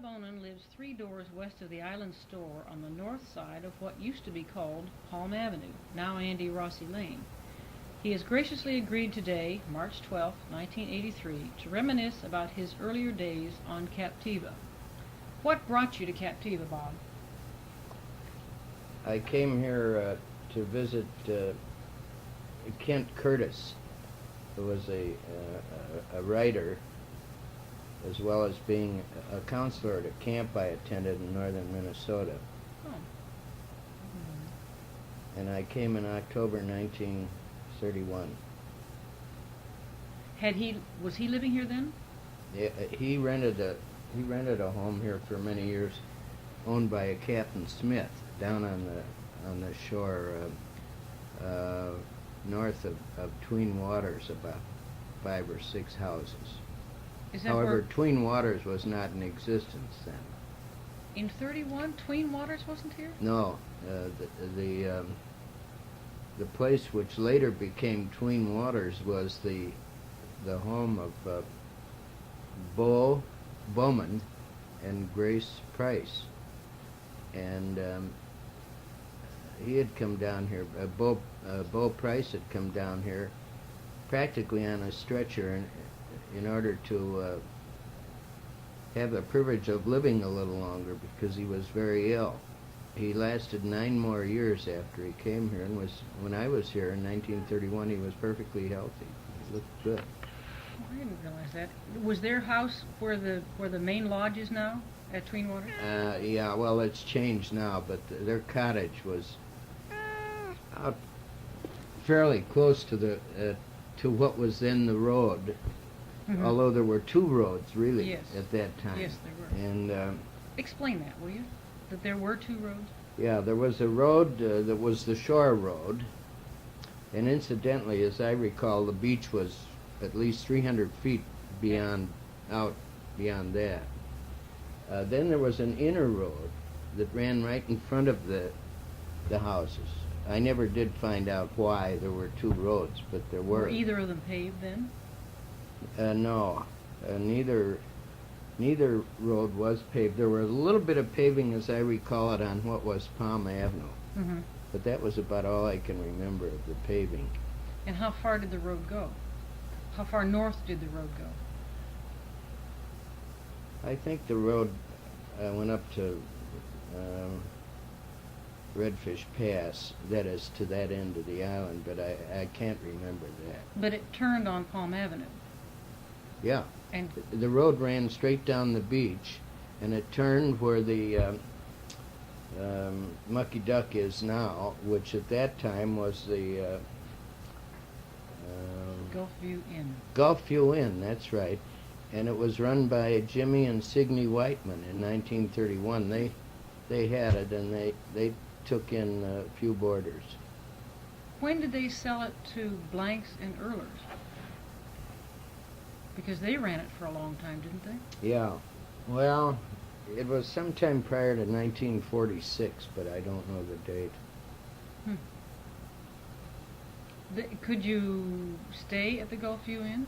Bob Onan lives 3 doors west of the Island Store on the north side of what used to be called Palm Avenue, now Andy Rossi Lane. He has graciously agreed today, March 12, 1983, to reminisce about his earlier days on Captiva. What brought you to Captiva, Bob? I came here to visit Kent Curtis, who was a writer, as well as being a counselor at a camp I attended in northern Minnesota. Oh. And I came in October 1931. Was he living here then? Yeah, he rented a home here for many years, owned by a Captain Smith down on the shore north of Tween Waters, about 5 or 6 houses. However, Tween Waters was not in existence then. In 31, Tween Waters wasn't here? No, the place which later became Tween Waters was the home of Bowman and Grace Price, and he had come down here. Bo Price had come down here practically on a stretcher in order to have the privilege of living a little longer because he was very ill. He lasted 9 more years after he came here, and when I was here in 1931, he was perfectly healthy. He looked good. Oh, I didn't realize that. Was their house where the main lodge is now at Tween Waters? Yeah, well, it's changed now, but their cottage was out fairly close to what was then the road. Mm-hmm. Although there were 2 roads, really, yes, at that time. Yes, there were. And explain that, will you? That there were 2 roads? Yeah, there was a road that was the shore road. And incidentally, as I recall, the beach was at least 300 feet out beyond that. Then there was an inner road that ran right in front of the houses. I never did find out why there were 2 roads, but there were. Were either of them paved then? No, neither road was paved. There was a little bit of paving, as I recall it, on what was Palm Avenue. Mm-hmm. But that was about all I can remember of the paving. And how far did the road go? How far north did the road go? I think the road went up to Redfish Pass, that is, to that end of the island, but I can't remember that. But it turned on Palm Avenue. Yeah. And the road ran straight down the beach, and it turned where the Mucky Duck is now, which at that time was the Gulfview Inn. Gulfview Inn, that's right. And it was run by Jimmy and Signe Whiteman in 1931. They had it, and they took in a few boarders. When did they sell it to Blanks and Earlers? Because they ran it for a long time, didn't they? Yeah. Well, it was sometime prior to 1946, but I don't know the date. Could you stay at the Gulfview Inn?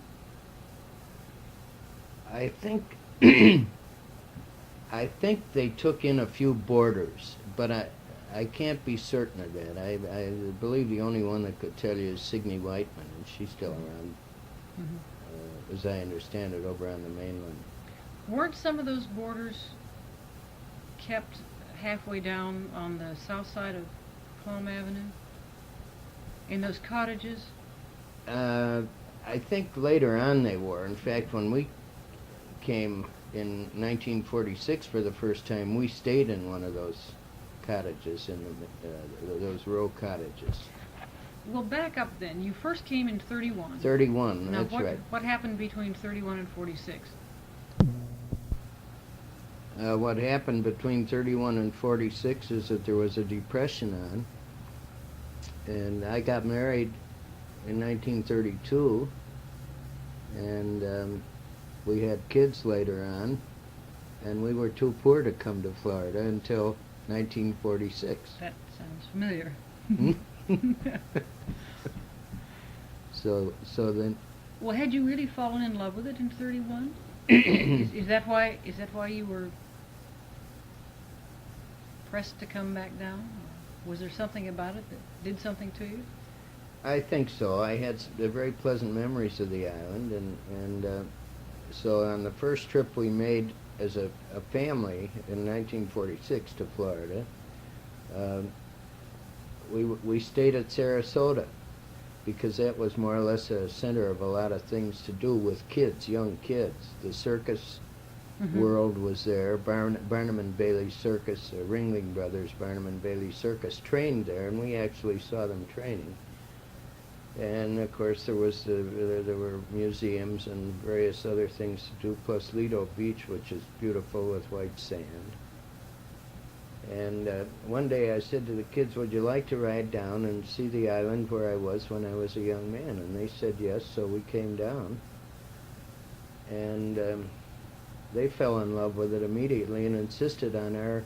I think I think they took in a few boarders, but I can't be certain of that. I believe the only one that could tell you is Signe Whiteman, and she's still around, as I understand it, over on the mainland. Weren't some of those boarders kept halfway down on the south side of Palm Avenue? In those cottages? I think later on they were. In fact, when we came in 1946 for the first time, we stayed in one of those cottages, those row cottages. Well, back up then. You first came in 31. 31, now, that's right. What happened between 31 and 46? What happened between 31 and 46 is that there was a depression on, and I got married in 1932, and we had kids later on, and we were too poor to come to Florida until 1946. That sounds familiar. So then. Well, had you really fallen in love with it in 31? Is that why you were pressed to come back down? Or was there something about it that did something to you? I think so. I had very pleasant memories of the island, and so on the first trip we made as a family in 1946 to Florida, we stayed at Sarasota because that was more or less a center of a lot of things to do with kids, young kids. The circus world was there. Barnum and Bailey Circus, Ringling Brothers Barnum and Bailey Circus trained there, and we actually saw them training. And of course there were museums and various other things to do, plus Lido Beach, which is beautiful with white sand. And one day I said to the kids, would you like to ride down and see the island where I was when I was a young man? And they said yes, so we came down. And they fell in love with it immediately and insisted on our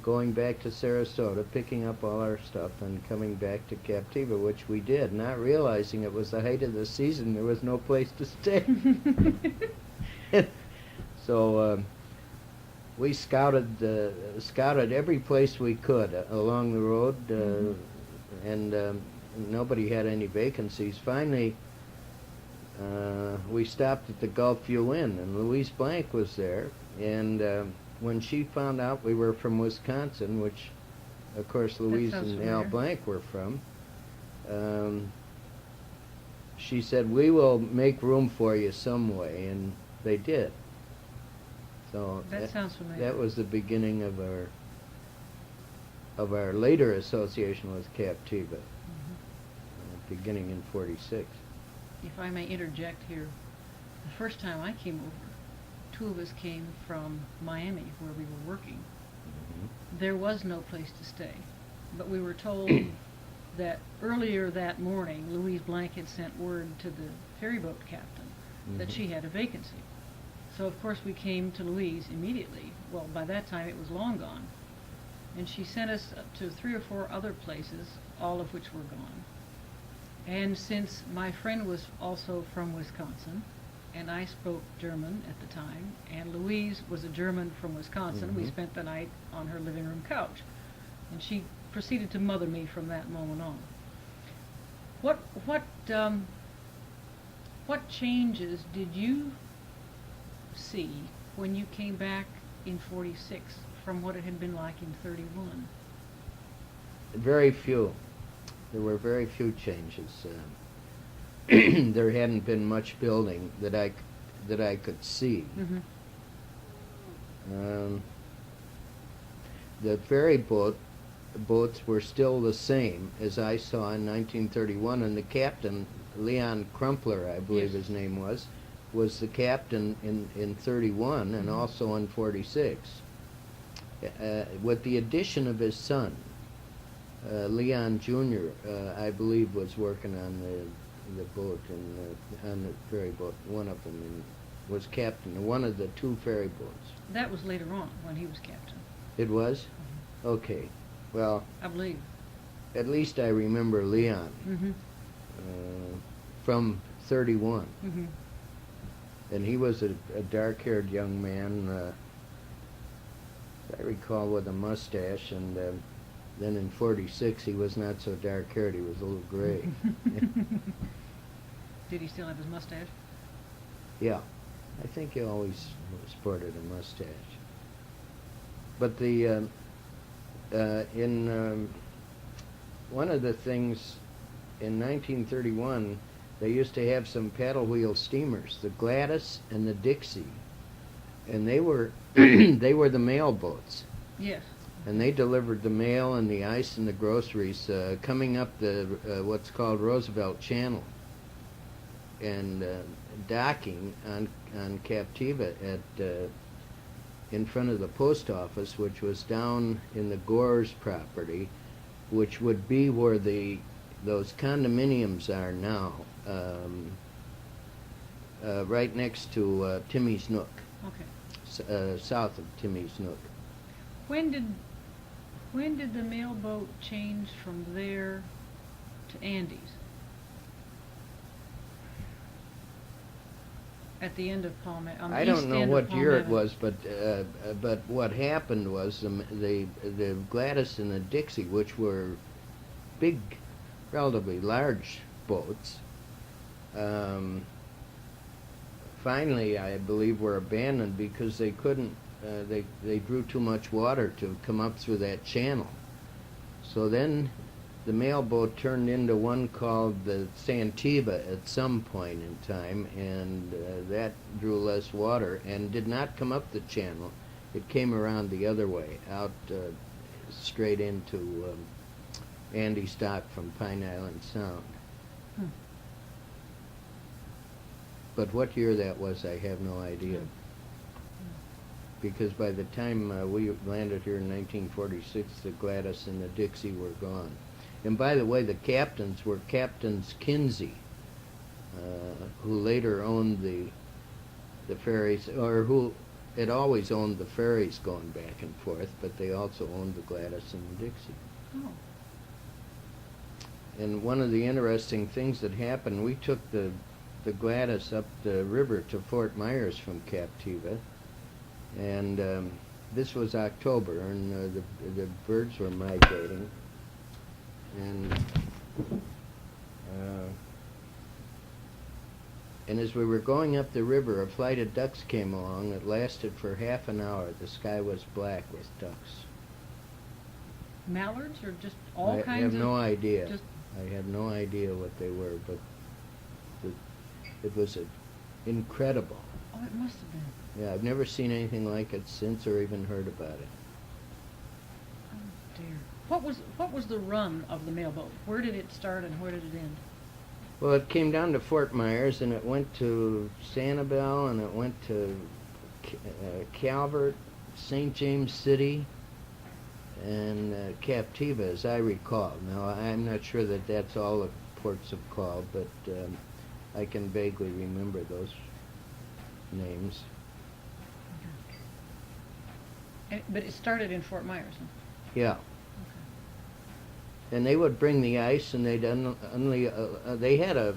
going back to Sarasota, picking up all our stuff, and coming back to Captiva, which we did, not realizing it was the height of the season. There was no place to stay. So we scouted every place we could along the road, and nobody had any vacancies. Finally, we stopped at the Gulfview Inn, and Louise Blank was there, and when she found out we were from Wisconsin, which of course Louise and Al Blank were from, she said, we will make room for you some way, and they did. So that sounds familiar. That was the beginning of our later association with Captiva, beginning in '46. If I may interject here, the first time I came over, two of us came from Miami, where we were working. There was no place to stay, but we were told that earlier that morning, Louise Blank had sent word to the ferryboat captain that she had a vacancy. So of course we came to Louise immediately. Well, by that time it was long gone. And she sent us to 3 or 4 other places, all of which were gone. And since my friend was also from Wisconsin, and I spoke German at the time, and Louise was a German from Wisconsin, we spent the night on her living room couch. And she proceeded to mother me from that moment on. What changes did you see when you came back in '46 from what it had been like in '31? Very few. There were very few changes. There hadn't been much building that I could see. The ferry boats were still the same as I saw in 1931, and the captain, Leon Crumpler, I believe his name was the captain in 31 and also in 46. With the addition of his son, Leon Jr., I believe, was working on the boat, on the ferry boat. One of them was captain of one of the 2 ferry boats. That was later on when he was captain. It was? Okay. Well, I believe. At least I remember Leon from 31. And he was a dark-haired young man, I recall, with a mustache, and then in 46 he was not so dark-haired, he was a little gray. Did he still have his mustache? Yeah, I think he always sported a mustache. But in one of the things in 1931, they used to have some paddle wheel steamers, the Gladys and the Dixie, and they were they were the mail boats. Yes. And they delivered the mail and the ice and the groceries coming up the what's called Roosevelt Channel, and docking on Captiva at in front of the post office, which was down in the Gores property, which would be where those condominiums are now, right next to Timmy's Nook. Okay. South of Timmy's Nook. When did the mailboat change from there to Andes? At the end of Palm Avenue, on the I east don't know end of what Palm year it Avenue. was, but what happened was the Gladys and the Dixie, which were big, relatively large boats, um, finally, I believe, were abandoned because they couldn't. They drew too much water to come up through that channel. So then the mail boat turned into one called the Captiva at some point in time, and that drew less water and did not come up the channel. It came around the other way, out straight into Andy Stock from Pine Island Sound. Hmm. But what year that was, I have no idea. Because by the time we landed here in 1946, the Gladys and the Dixie were gone. And by the way, the captains were Captains Kinsey, who later owned the ferries, or who had always owned the ferries going back and forth, but they also owned the Gladys and the Dixie. Oh. And one of the interesting things that happened, we took the Gladys up the river to Fort Myers from Captiva, and this was October, and the birds were migrating, and as we were going up the river, a flight of ducks came along that lasted for half an hour. The sky was black with ducks. Mallards or just all I kinds have of? no idea. Just I have no idea what they were, but it was incredible. oh, it must have been. Yeah, I've never seen anything like it since or even heard about it. Oh dear. What was the run of the mailboat? Where did it start and where did it end? Well, it came down to Fort Myers, and it went to Sanibel, and it went to Calvert, St. James City, and Captiva, as I recall. Now, I'm not sure that that's all the ports have called, but I can vaguely remember those names. But it started in Fort Myers. Huh? Yeah. And they would bring the ice, and they'd they had a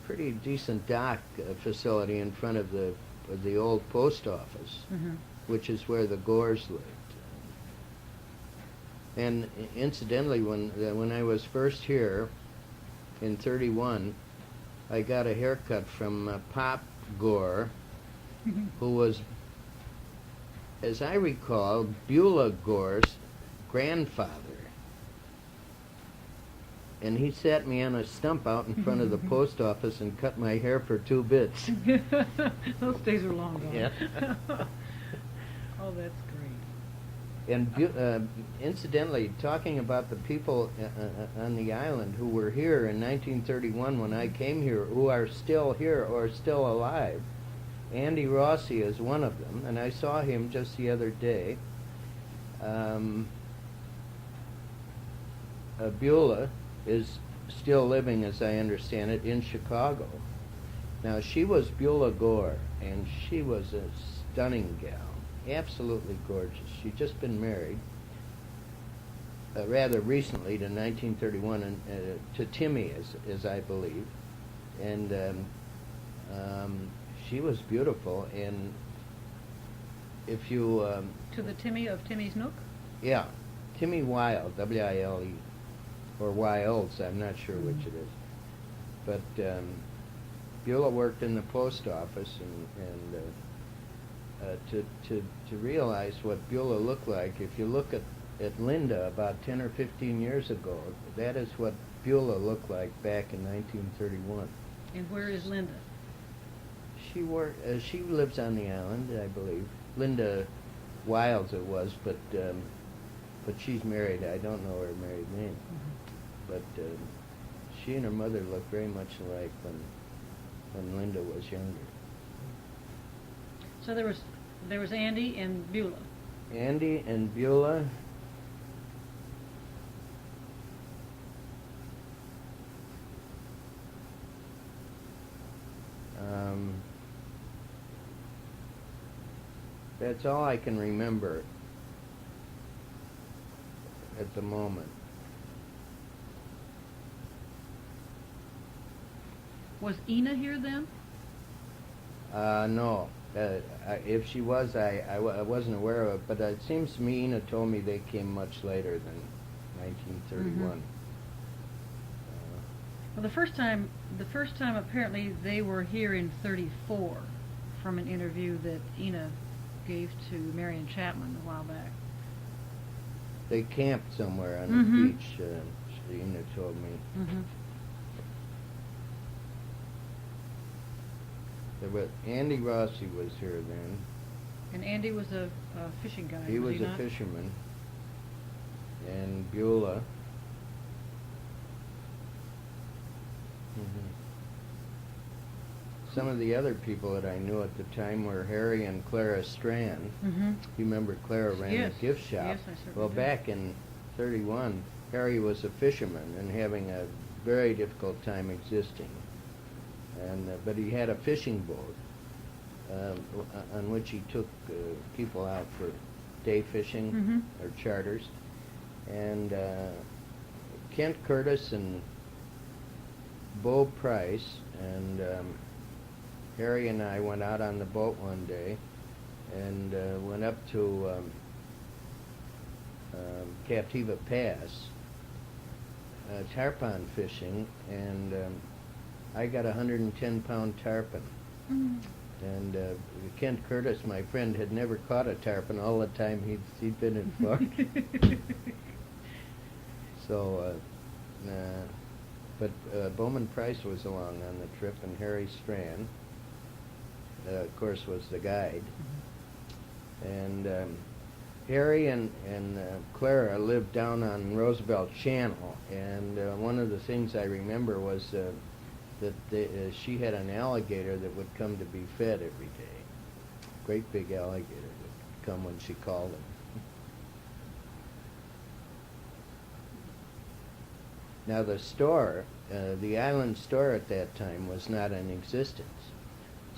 pretty decent dock facility in front of the old post office, Mm-hmm. which is where the Gores lived. And incidentally, when I was first here in '31, I got a haircut from Pop Gore, who was, as I recall, Beulah Gore's grandfather. And he sat me on a stump out in front of the post office and cut my hair for 2 bits. Those days are long gone. Yeah. Oh, that's great. And incidentally, talking about the people on the island who were here in 1931 when I came here, who are still here or still alive, Andy Rossi is one of them, and I saw him just the other day. Beulah is still living, as I understand it, in Chicago. Now, she was Beulah Gore, and she was a stunning gal, absolutely gorgeous. She'd just been married rather recently to 1931, and to Timmy, as I believe, and she was beautiful. And if you To the Timmy of Timmy's Nook? yeah, Timmy Wilde, W-I-L-E, or Wilds, I'm not sure which it is. But Beulah worked in the post office, and to realize what Beulah looked like, if you look at Linda about 10 or 15 years ago, that is what Beulah looked like back in 1931. And where is Linda? She lives on the island, I believe. Linda Wilds it was, but she's married. I don't know her married name. Mm-hmm. But she and her mother looked very much alike when Linda was younger. So there was Andy and Beulah. Andy and Beulah. That's all I can remember at the moment. Was Ina here then? No. If she was, I wasn't aware of it, but it seems to me Ina told me they came much later than 1931. Well, the first time apparently they were here in 34 from an interview that Ina gave to Marion Chapman a while back. They camped somewhere on the beach, Ina told me. Andy Rossi was here then. And Andy was a fishing guy. He was a fisherman. And Beulah. Some of the other people that I knew at the time were Harry and Clara Strand. You remember Clara ran a gift shop? Yes, I certainly Well, do. back in 31, Harry was a fisherman and having a very difficult time existing. And but he had a fishing boat on which he took people out for day fishing or charters. And Kent Curtis and Bo Price and Harry and I went out on the boat one day and went up to Captiva Pass tarpon fishing, and I got a 110-pound tarpon. And Kent Curtis, my friend, had never caught a tarpon all the time he'd been in Florida. So, but Bowman Price was along on the trip, and Harry Strand, of course, was the guide. And Harry and Clara lived down on Roosevelt Channel, and one of the things I remember was that she had an alligator that would come to be fed every day. Great big alligator would come when she called him. Now the store, the island store at that time was not in existence.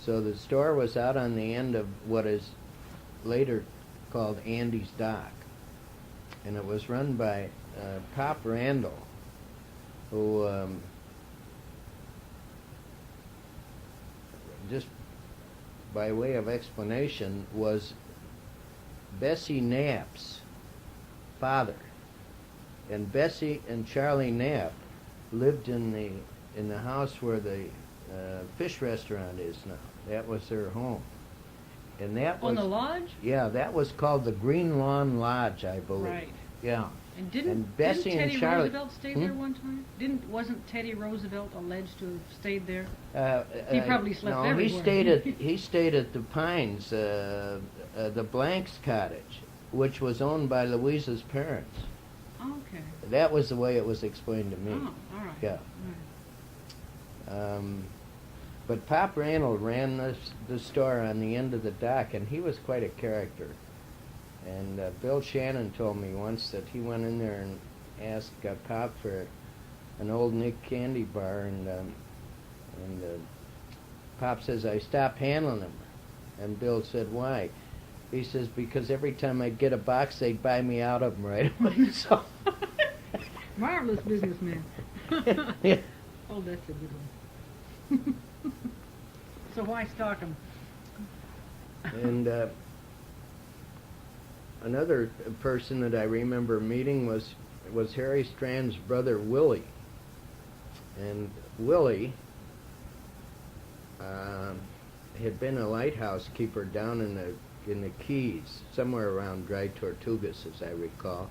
So the store was out on the end of what is later called Andy's Dock. And it was run by Pop Randall, who just by way of explanation was Bessie Knapp's father. And Bessie and Charlie Knapp lived in the house where the fish restaurant is now. That was their home. And that was on the lodge? Yeah, that was called the Green Lawn Lodge, I believe. Right. Yeah. And didn't Bessie Teddy and Charlie Roosevelt stay there one time? Wasn't Teddy Roosevelt alleged to have stayed there? He probably slept no, everywhere. he stayed at the Pines, the Blanks cottage, which was owned by Louisa's parents. Okay. That was the way it was explained to me. Oh, all right. Yeah. All right. But Pop Randall ran the store on the end of the dock, and he was quite a character. And Bill Shannon told me once that he went in there and asked Pop for an old Nick candy bar, and Pop says, I stopped handling them. And Bill said, why? He says, because every time I'd get a box, they'd buy me out of them right away. So Marvelous businessman. Yeah. Oh, that's a good one. So why stock them? And another person that I remember meeting was Harry Strand's brother, Willie. And Willie had been a lighthouse keeper down in the Keys, somewhere around Dry Tortugas, as I recall.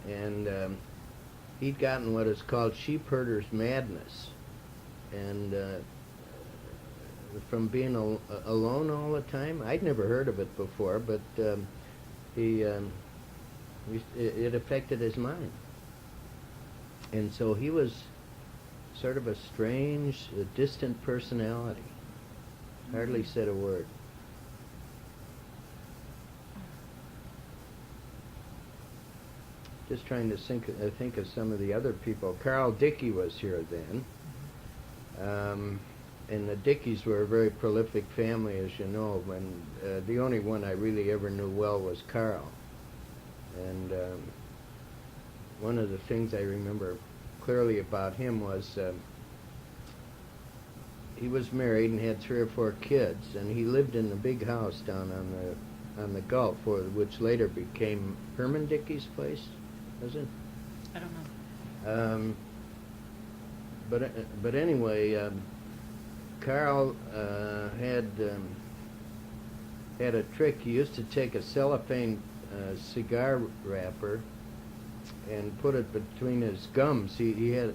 And he'd gotten what is called sheep herder's madness. And from being alone all the time, I'd never heard of it before, but it affected his mind. And so he was sort of a strange, distant personality. Hardly said a word. Just trying to think of some of the other people. Carl Dickey was here then. And the Dickeys were a very prolific family, as you know, and the only one I really ever knew well was Carl. And one of the things I remember clearly about him was he was married and had 3 or 4 kids, and he lived in a big house down on the Gulf, which later became Herman Dickey's place, was it? I don't know. But anyway, Carl had a trick. He used to take a cellophane cigar wrapper and put it between his gums. He had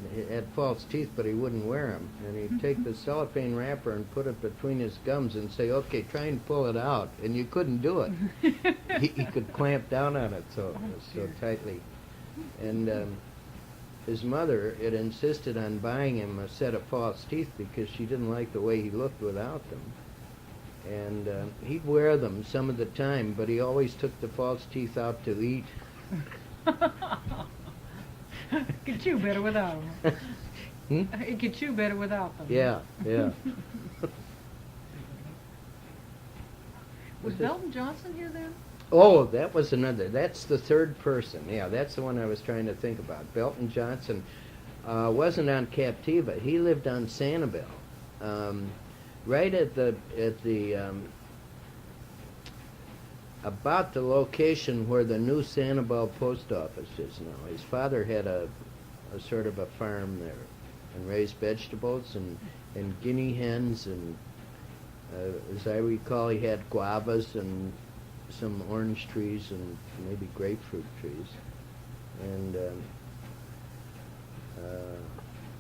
false teeth, but he wouldn't wear them. And he'd take the cellophane wrapper and put it between his gums and say, "Okay, try and pull it out." And you couldn't do it. he could clamp down on it so tightly. And his mother had insisted on buying him a set of false teeth because she didn't like the way he looked without them. And he'd wear them some of the time, but he always took the false teeth out to eat. Could chew better without them. Hmm? It could chew better without them. Yeah. Was Belton Johnson here then? Oh, that was another. That's the third person. Yeah, that's the one I was trying to think about. Belton Johnson wasn't on Captiva. He lived on Sanibel, right at the about the location where the new Sanibel post office is now. His father had a sort of a farm there and raised vegetables and guinea hens, and as I recall, he had guavas and some orange trees and maybe grapefruit trees. And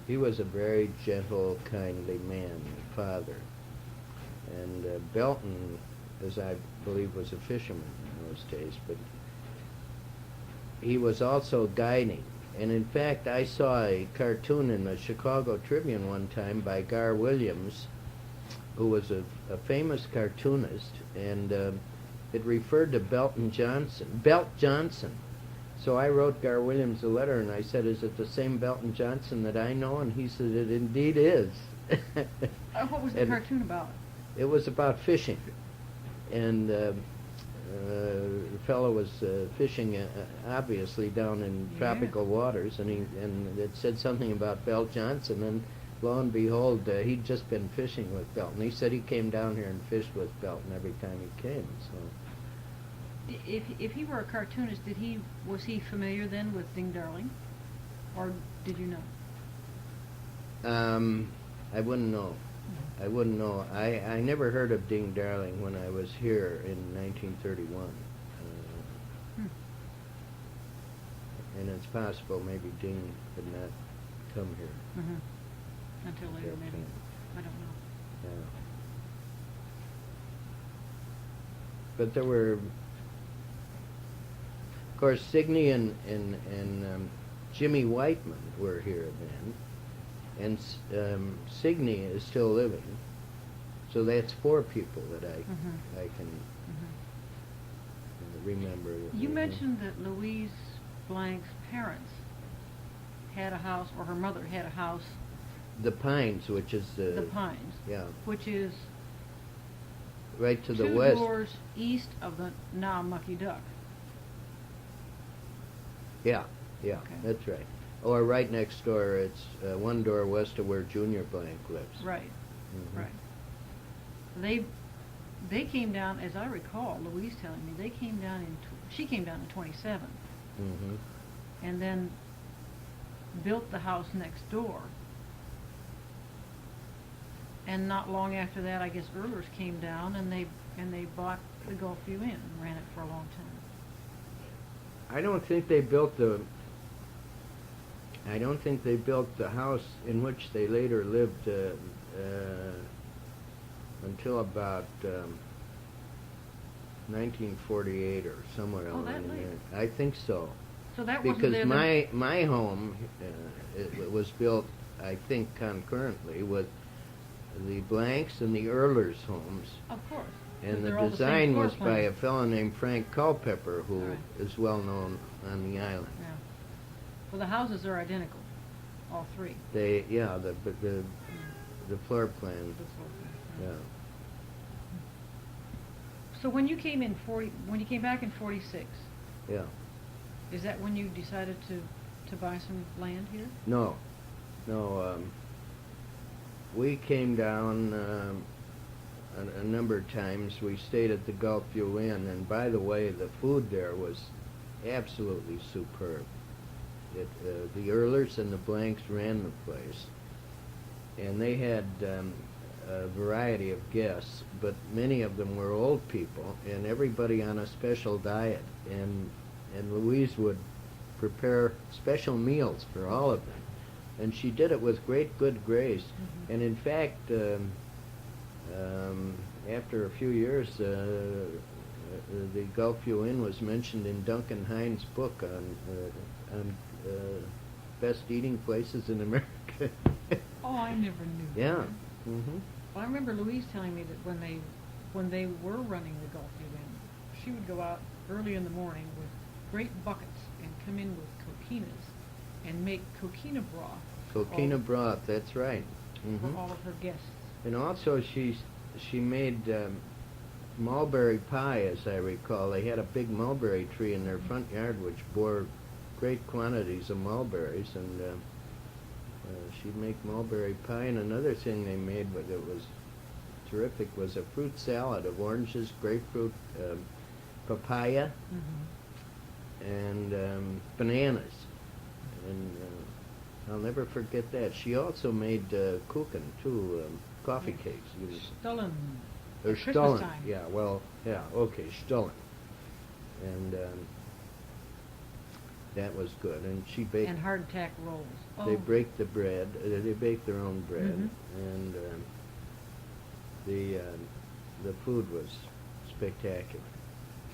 he was a very gentle, kindly man, father. And Belton, as I believe, was a fisherman in those days, but he was also guiding. And in fact, I saw a cartoon in the Chicago Tribune one time by Gar Williams, who was a famous cartoonist, and it referred to Belt Johnson. So I wrote Gar Williams a letter and I said, "Is it the same Belton Johnson that I know?" And he said, "It indeed is." What was the cartoon about? It was about fishing. And the fellow was fishing, obviously, down in tropical waters, and it said something about Belt Johnson, and lo and behold, he'd just been fishing with Belton. He said he came down here and fished with Belton every time he came. So, if he were a cartoonist, was he familiar then with Ding Darling, or did you know? I wouldn't know. I wouldn't know. I never heard of Ding Darling when I was here in 1931. And it's possible maybe Ding had not come here. Until later, maybe. I don't know. Yeah. But there were, of course, Signey and Jimmy Whiteman were here then, and Signey is still living. So that's 4 people that I can remember. You mentioned that Louise Blank's parents had a house, or her mother had a house. The Pines, which is the Pines. Yeah. Which is right to the 2 west. doors east of the now Mucky Duck. Yeah, Okay. that's right. Or right next door, it's 1 door west of where Junior Blank lives. Right. Mhm. Right. They came down, as I recall, Louise telling me, they came down she came down in 27, Mm-hmm. and then built the house next door. And not long after that, I guess Earlers came down and they bought the Gulfview Inn and ran it for a long time. I don't think they built the house in which they later lived until about 1948 or somewhere Oh, along that in late? there. I think so. So that wasn't Because there. my home it was built, I think, concurrently with the Blanks and the Earlers' homes. Of course. 'Cause And the they're all the same design floor was by plan. a fellow named Frank Culpepper, who Right. is well known on the island. Yeah. Well, the houses are identical, all 3. The floor plan. The floor plan, Yeah. So when you came back in 46, Yeah. is that when you decided to buy some land here? No. we came down a number of times. We stayed at the Gulfview Inn, and by the way, the food there was absolutely superb. The Earlers and the Blanks ran the place, and they had a variety of guests, but many of them were old people, and everybody on a special diet. And Louise would prepare special meals for all of them, and she did it with great good grace. Mm-hmm. And in fact, after a few years, the Gulfview Inn was mentioned in Duncan Hines' book on best eating places in America. Oh, I never knew. Yeah. That. Mm-hmm. Well, I remember Louise telling me that when they were running the Gulfview Inn, she would go out early in the morning with great buckets and come in with coquinas and make coquina broth. Coquina broth, that's right. Mm-hmm. For all of her guests. And also she made mulberry pie, as I recall. They had a big mulberry tree in their front yard which bore great quantities of mulberries, and she'd make mulberry pie. And another thing they made that was terrific was a fruit salad of oranges, grapefruit, papaya, Mm-hmm. and bananas. And I'll never forget that. She also made kuchen too, coffee cakes. Stullen. Or Christmas Stullen. time. Yeah, well, yeah, okay, Stullen. And that was good. And she baked. And hardtack rolls. Oh. They break the bread. They bake their own bread, Mm-hmm. and the food was spectacular.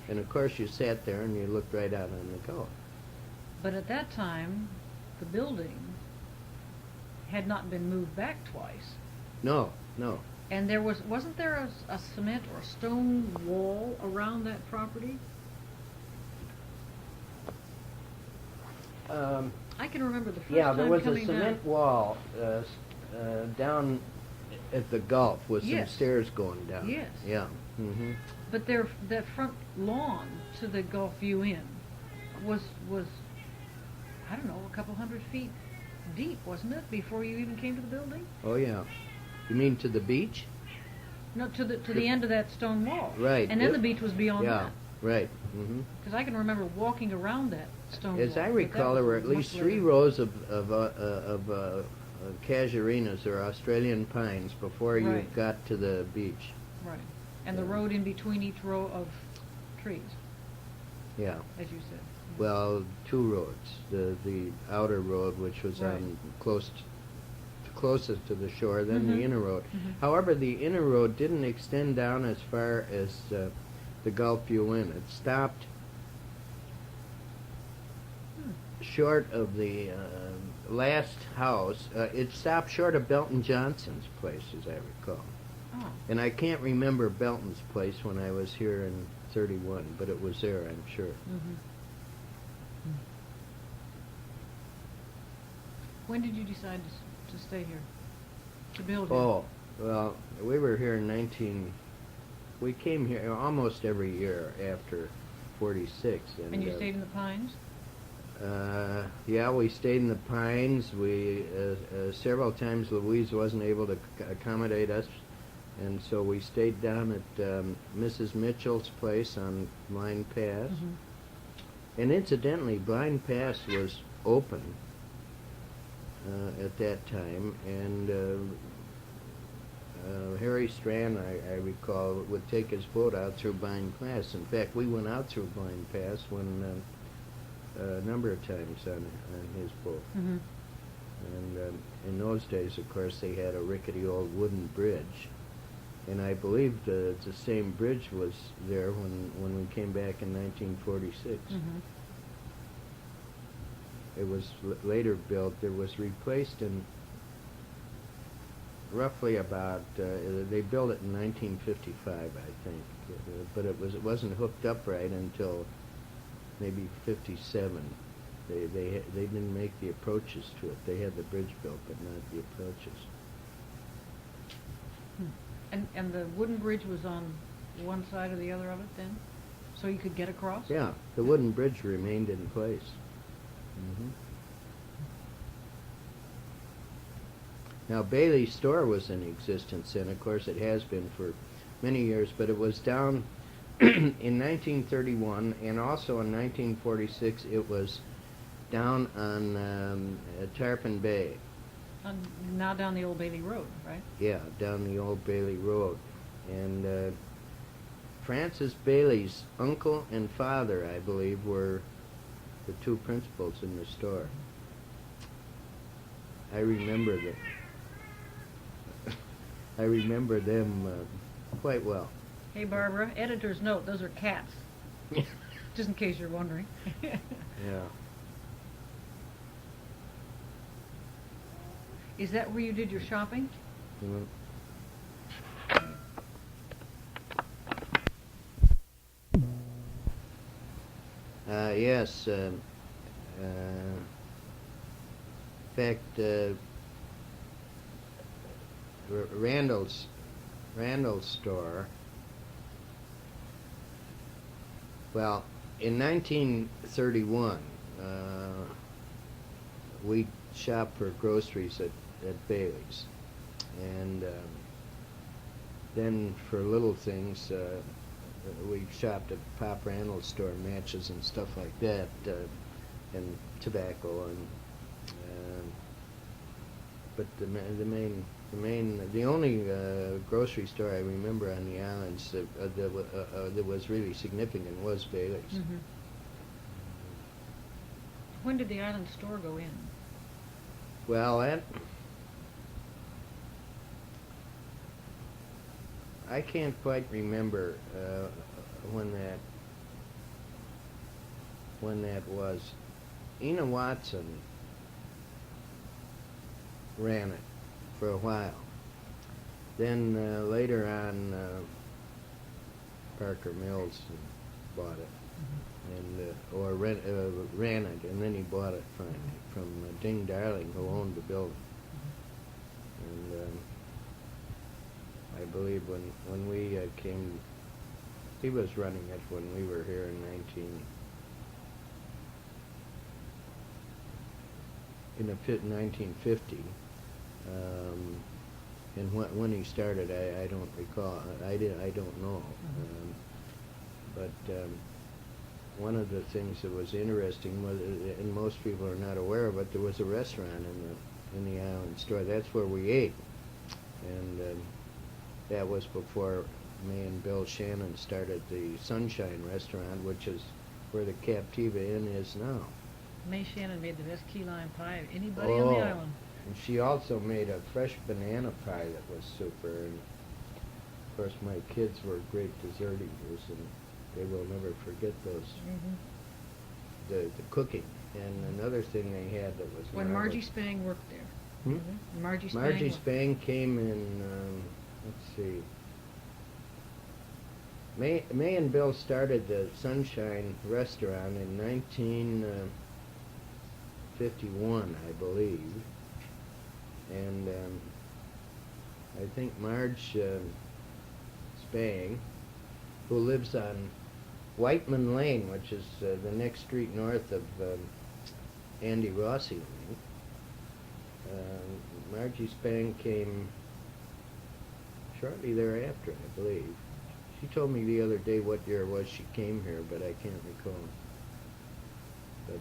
And of course, you sat there and you looked right out on the Gulf. But at that time, the building had not been moved back twice. No, no. And wasn't there a cement or a stone wall around that property? I can remember the first Yeah, time there was a coming cement down. wall down at the Gulf with some Yes. stairs going down. Yes. Yeah. Mm-hmm. But that front lawn to the Gulfview Inn was I don't know, a couple 100 feet deep, wasn't it, before you even came to the building? Oh yeah. You mean to the beach? No, to the end of that stone wall. Right. And then Yep. the beach was beyond Yeah. that. Right. Mm-hmm. Because I can remember walking around that stone wall. As I but that recall, there was were at much least later. 3 rows of casuarinas or Australian pines before you Right. got to the beach. Right. And the Yeah. road in between each row of trees, Yeah. as you said. Well, 2 roads. The outer road, which was Right. on closest to the shore, then Mhm. the inner road. Mhm. However, the inner road didn't extend down as far as the Gulfview Inn. It stopped short of the last house. It stopped short of Belton Johnson's place, as I recall. Oh. And I can't remember Belton's place when I was here in 31, but it was there, I'm sure. Mm-hmm. When did you decide to stay here? To build here? Oh, well, we were here in we came here almost every year after 46. And you stayed in the Pines? Yeah, we stayed in the Pines. We several times Louise wasn't able to accommodate us, and so we stayed down at Mrs. Mitchell's place on Blind Pass. Mm-hmm. And incidentally, Blind Pass was open at that time, and Harry Strand, I recall, would take his boat out through Blind Pass. In fact, we went out through Blind Pass when a number of times on his boat. Mm-hmm. And in those days, of course, they had a rickety old wooden bridge. And I believe the same bridge was there when we came back in 1946. Mm-hmm. It was later built. It was replaced in roughly about, they built it in 1955, I think. But it wasn't hooked up right until maybe 57. They didn't make the approaches to it. They had the bridge built, but not the approaches. And the wooden bridge was on one side or the other of it then? So you could get across? Yeah, the wooden bridge remained in place. Mm-hmm. Now, Bailey's store was in existence, and of course it has been for many years, but it was down in 1931, and also in 1946 it was down on Tarpon Bay. Now down the Old Bailey Road, right? Yeah, down the Old Bailey Road. And Francis Bailey's uncle and father, I believe, were the two principals in the store. I remember them. I remember them quite well. Hey, Barbara, editor's note, those are cats. Just in case you're wondering. Yeah. Is that where you did your shopping? Mhm. Yes. In fact, Randall's store. Well, in 1931, we shopped for groceries at Bailey's, and then for little things, we shopped at Pop Randall's store, matches and stuff like that, and tobacco, and but the only grocery store I remember on the islands that was really significant was Bailey's. Mm-hmm. When did the island store go in? Well, I can't quite remember when that was. Ina Watson ran it for a while. Then later on, Parker Mills bought it, and or ran it, and then he bought it finally from Ding Darling, who owned the building. And I believe when we came, he was running it when we were here in 1950. And when he started, I don't recall. I don't know. But one of the things that was interesting was, and most people are not aware of it, there was a restaurant in the island store. That's where we ate, and that was before May and Bill Shannon started the Sunshine Restaurant, which is where the Captiva Inn is now. May Shannon made the best key lime pie of anybody on the island. And she also made a fresh banana pie that was super. And of course, my kids were great dessert eaters, and they will never forget those. The cooking. And another thing they had that was when Margie Spang worked there. Hmm? Margie Spang came in. Let's see. May and Bill started the Sunshine Restaurant in 1951, I believe. And I think Marge Spang, who lives on Whiteman Lane, which is the next street north of Andy Rossi Lane. Margie Spang came shortly thereafter, I believe. She told me the other day what year it was she came here, but I can't recall. But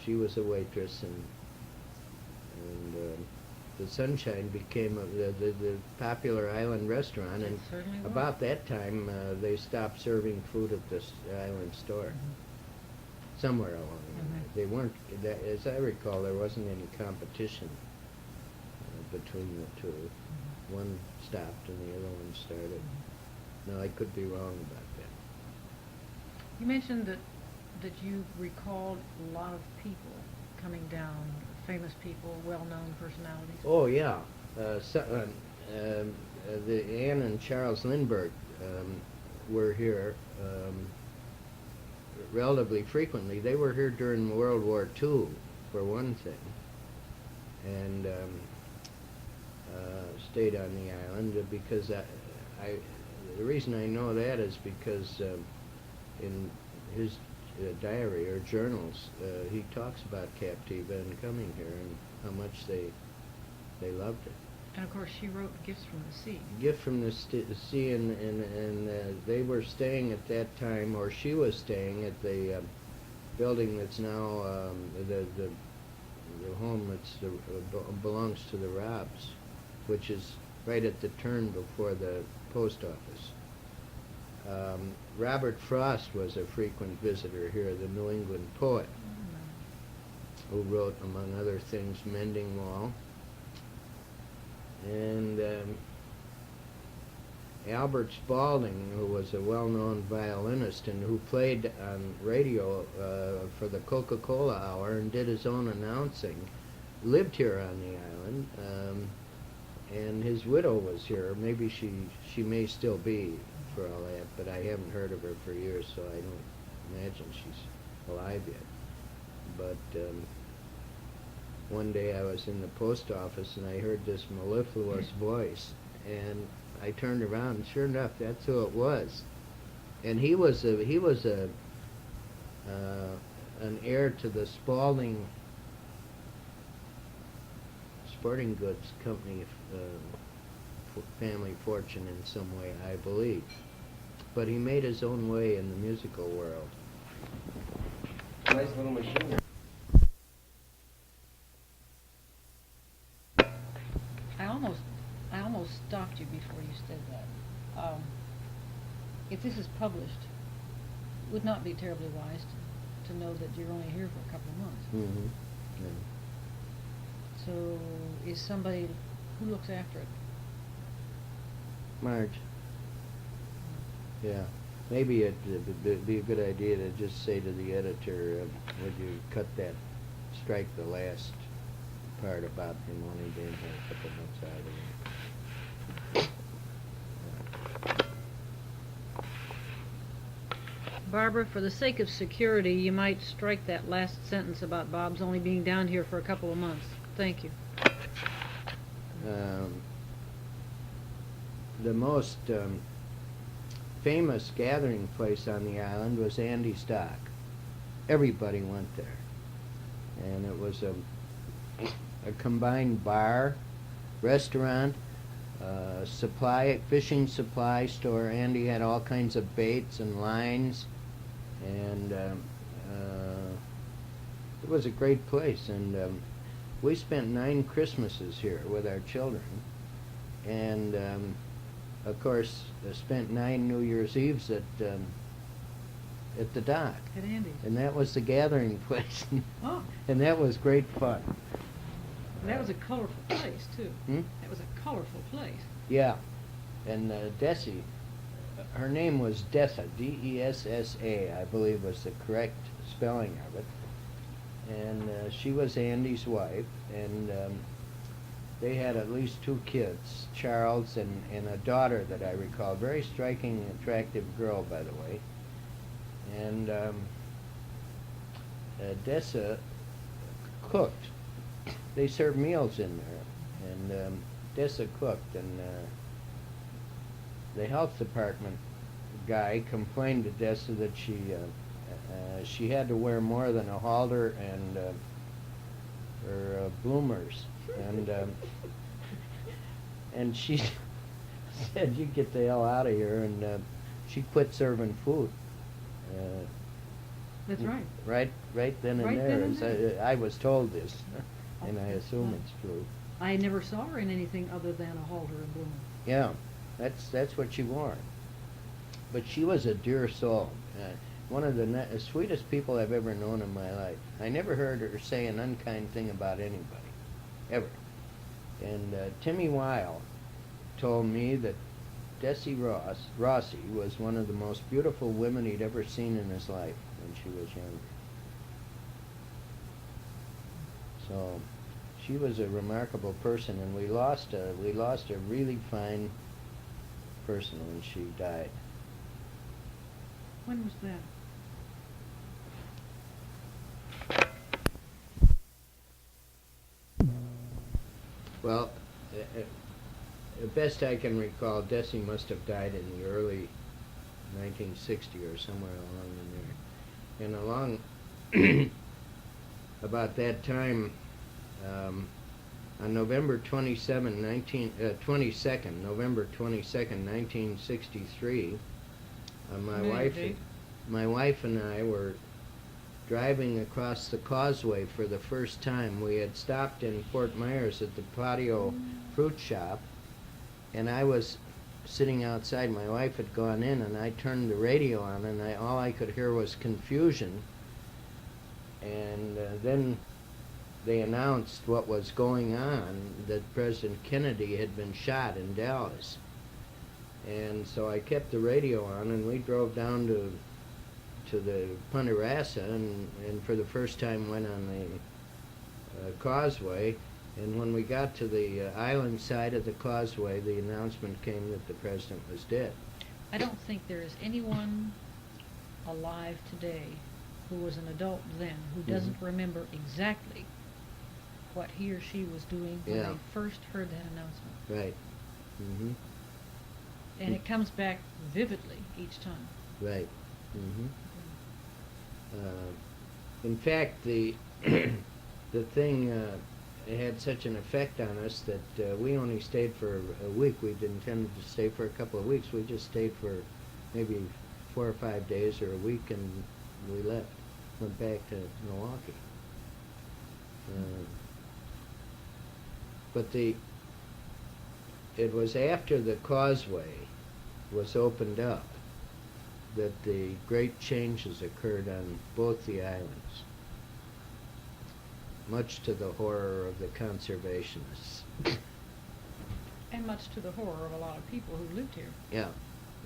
she was a waitress, and the Sunshine became the popular island restaurant, and about that time they stopped serving food at this island store. Somewhere along there. They weren't, as I recall, there wasn't any competition between the two. One stopped and the other one started. No, I could be wrong about that. You mentioned that you recalled a lot of people coming down, famous people, well-known personalities. Oh yeah, the Ann and Charles Lindbergh were here relatively frequently. They were here during World War II, for one thing, and stayed on the island because the reason I know that is because in his diary or journals, he talks about Captiva and coming here and how much they loved it. And of course, she wrote Gifts from the Sea. Gift from the Sea, and they were staying at that time, or she was staying at the building that's now the home that's belongs to the Robs, which is right at the turn before the post office. Robert Frost was a frequent visitor here, the New England poet, who wrote, among other things, Mending Wall. And Albert Spaulding, who was a well-known violinist and who played on radio for the Coca-Cola Hour and did his own announcing, lived here on the island, and his widow was here. Maybe she may still be, for all that, but I haven't heard of her for years, so I don't imagine she's alive yet. But one day I was in the post office and I heard this mellifluous voice, and I turned around, and sure enough, that's who it was. And he was an heir to the Spaulding Sporting Goods Company family fortune in some way, I believe. But he made his own way in the musical world. Nice little machine. I almost stopped you before you said that. If this is published, it would not be terribly wise to know that you're only here for a couple of months. Mm-hmm. Yeah. So, is somebody who looks after it? Marge. Yeah. Maybe it'd be a good idea to just say to the editor, would you cut that, strike the last part about him only being here a couple months out of the year. Barbara, for the sake of security, you might strike that last sentence about Bob's only being down here for a couple of months. Thank you. The most famous gathering place on the island was Andy's Dock. Everybody went there. And it was a combined bar, restaurant, fishing supply store. Andy had all kinds of baits and lines, and it was a great place. And we spent 9 Christmases here with our children, and of course spent 9 New Year's Eves at the dock. At Andy's. And that was the gathering place. Oh. And that was great fun. And that was a colorful place, too. Hmm? That was a colorful place. Yeah. And Desi, her name was Dessa, D-E-S-S-A, I believe was the correct spelling of it. And she was Andy's wife, and they had at least 2 kids, Charles and a daughter that I recall. Very striking, attractive girl, by the way. And Dessa cooked. They served meals in there, and Dessa cooked, and the health department guy complained to Dessa that she had to wear more than a halter and her bloomers, and she said, "You get the hell out of here," and she quit serving food. That's right. Right then and Right there. then and there. I was told this, and I assume it's true. I never saw her in anything other than a halter and bloom. Yeah, that's what she wore. But she was a dear soul. One of the sweetest people I've ever known in my life. I never heard her say an unkind thing about anybody, ever. And Timmy Weil told me that Desi Rossi was one of the most beautiful women he'd ever seen in his life when she was younger. So she was a remarkable person, and we lost a really fine person when she died. When was that? Well, the best I can recall, Desi must have died in the early 1960 or somewhere along in there. And about that time, On November 22nd, 1963, my wife and I were driving across the causeway for the first time. We had stopped in Fort Myers at the Patio Fruit Shop, and I was sitting outside. My wife had gone in, and I turned the radio on, and all I could hear was confusion. And then they announced what was going on, that President Kennedy had been shot in Dallas. And so I kept the radio on, and we drove down to the Punta Rassa, and for the first time went on the causeway. And when we got to the island side of the causeway, the announcement came that the president was dead. I don't think there is anyone alive today who was an adult then who doesn't remember exactly what he or she was doing when they first heard that announcement. Right. Mm-hmm. And it comes back vividly each time. Right. Mm-hmm. In fact, the thing had such an effect on us that we only stayed for a week. We'd intended to stay for a couple of weeks. We just stayed for maybe 4 or 5 days or a week, and we left. Went back to Milwaukee. But it was after the causeway was opened up that the great changes occurred on both the islands, much to the horror of the conservationists. And much to the horror of a lot of people who lived here. Yeah,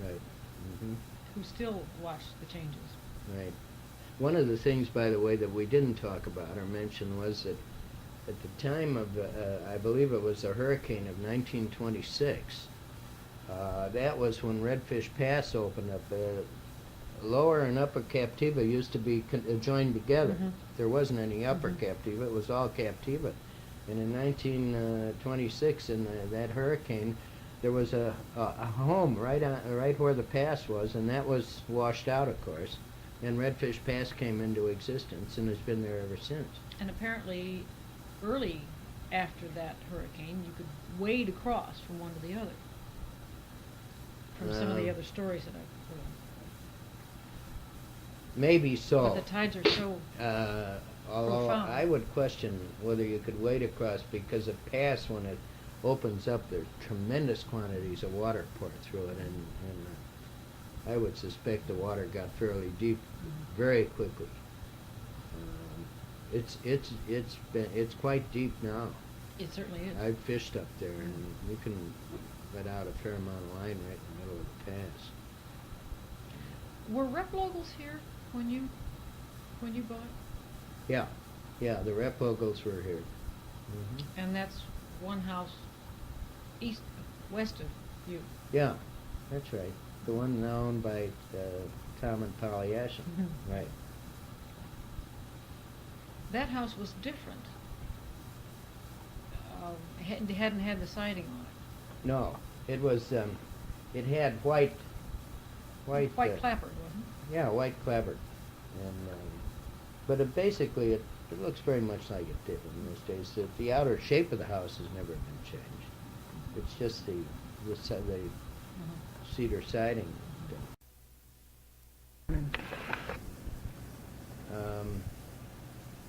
right. Mm-hmm. Who still watch the changes. Right. One of the things, by the way, that we didn't talk about or mention was that at the time of, I believe it was the hurricane of 1926, that was when Redfish Pass opened up. Lower and Upper Captiva used to be joined together. Mm-hmm. There wasn't any Upper Captiva, it was all Captiva. And in 1926, in that hurricane, there was a home right where the pass was, and that was washed out, of course. And Redfish Pass came into existence and has been there ever since. And apparently, early after that hurricane, you could wade across from one to the other. From some of the other stories that I've heard. Maybe so. But the tides are so although profound. I would question whether you could wade across, because a pass, when it opens up, there's tremendous quantities of water pour through it, and I would suspect the water got fairly deep very quickly. It's quite deep now. It certainly is. I've fished up there, and you can let out a fair amount of line right in the middle of the pass. Were rep locals here when you bought? Yeah, the rep locals were here. Mm-hmm. And that's one house west of you. Yeah, that's right. The one now owned by Tom and Polly Ashton. Right. That house was different. It hadn't had the siding on it. No, it was. It had white. White clapboard, wasn't it? Yeah, white clapboard, and but basically it looks very much like it did in those days. The outer shape of the house has never been changed. It's just the cedar siding.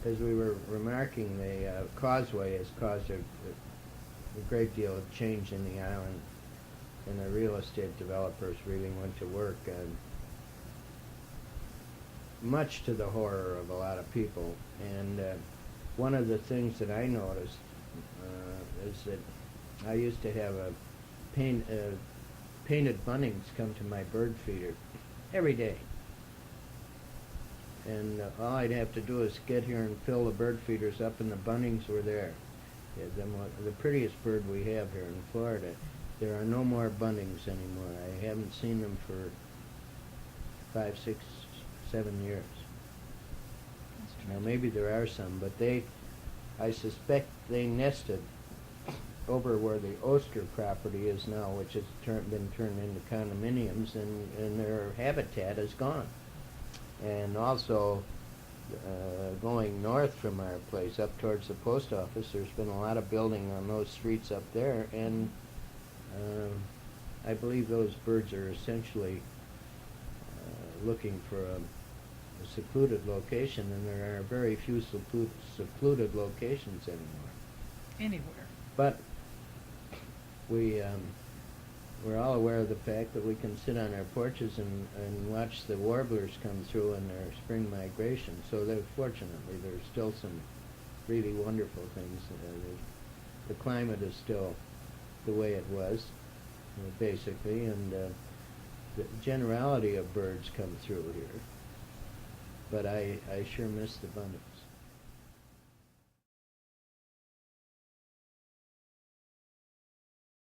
As we were remarking, the causeway has caused a great deal of change in the island, and the real estate developers really went to work, and much to the horror of a lot of people. And one of the things that I noticed is that I used to have painted bunnings come to my bird feeder every day. And all I'd have to do is get here and fill the bird feeders up, and the bunnings were there. Yeah, the prettiest bird we have here in Florida. There are no more bunnings anymore. I haven't seen them for 5, 6, 7 years. Now maybe there are some, but I suspect they nested over where the Oster property is now, which has been turned into condominiums, and their habitat is gone. And also, going north from our place up towards the post office. There's been a lot of building on those streets up there, and I believe those birds are essentially looking for a secluded location, and there are very few secluded locations anymore. Anywhere. But we're all aware of the fact that we can sit on our porches and watch the warblers come through in their spring migration. So fortunately, there's still some really wonderful things. The climate is still the way it was, basically, and the generality of birds come through here. But I sure miss the bunnies.